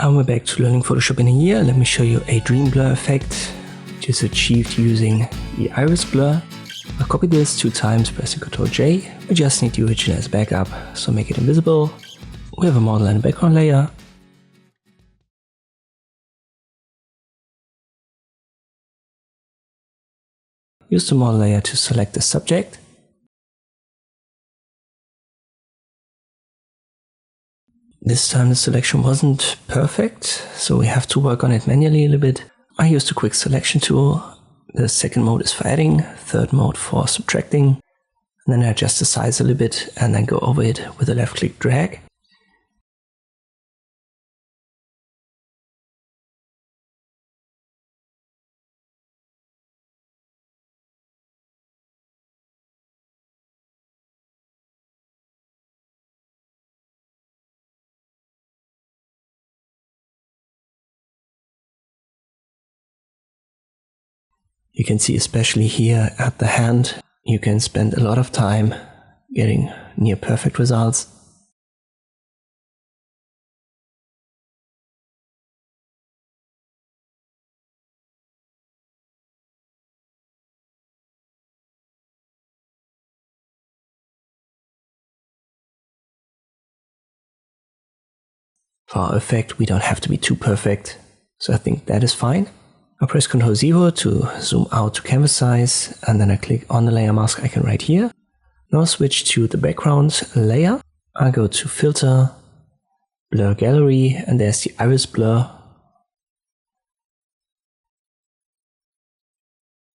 And we're back to learning Photoshop in a year. Let me show you a dream blur effect, which is achieved using the iris blur. I'll copy this 2 times, pressing Ctrl J. We just need the original as backup, so make it invisible. We have a model and a background layer. Use the model layer to select the subject. This time the selection wasn't perfect, so we have to work on it manually a little bit. I used the quick selection tool. The second mode is for adding, third mode for subtracting. And then I adjust the size a little bit and then go over it with a left click drag. You can see especially here at the hand, you can spend a lot of time getting near perfect results. For our effect, we don't have to be too perfect, so I think that is fine. I press Ctrl 0 to zoom out to canvas size, and then I click on the layer mask icon right here. Now switch to the background layer. I go to Filter, Blur Gallery, and there's the iris blur.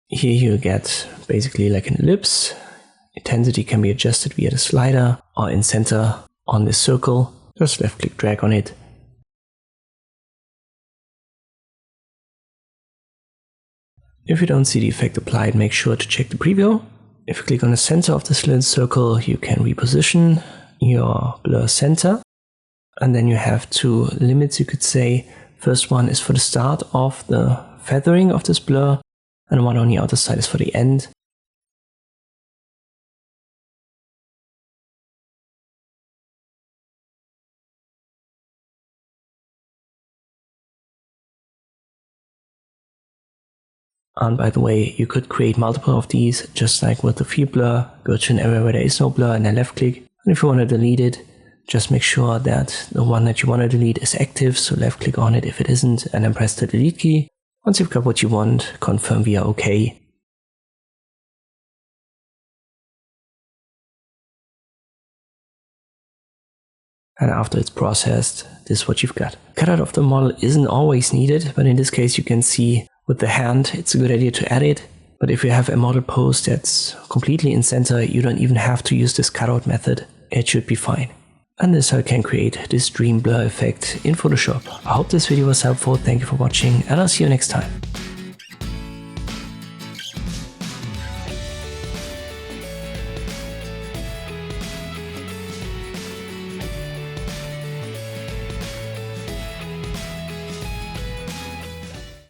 Here you get basically like an ellipse. Intensity can be adjusted via the slider or in center on this circle. Just left click drag on it. If you don't see the effect applied, make sure to check the preview. If you click on the center of this little circle, you can reposition your blur center. And then you have 2 limits, you could say. First one is for the start of the feathering of this blur, and one on the other side is for the end. And by the way, you could create multiple of these, just like with the field blur. Go to an area where there is no blur and then left click. And if you want to delete it, just make sure that the one that you want to delete is active, so left click on it if it isn't, and then press the delete key. Once you've got what you want, confirm via OK. And after it's processed, this is what you've got. Cutout of the model isn't always needed, but in this case you can see with the hand it's a good idea to add it. But if you have a model pose that's completely in center, you don't even have to use this cutout method. It should be fine. And this is how you can create this dream blur effect in Photoshop. I hope this video was helpful. Thank you for watching, and I'll see you next time.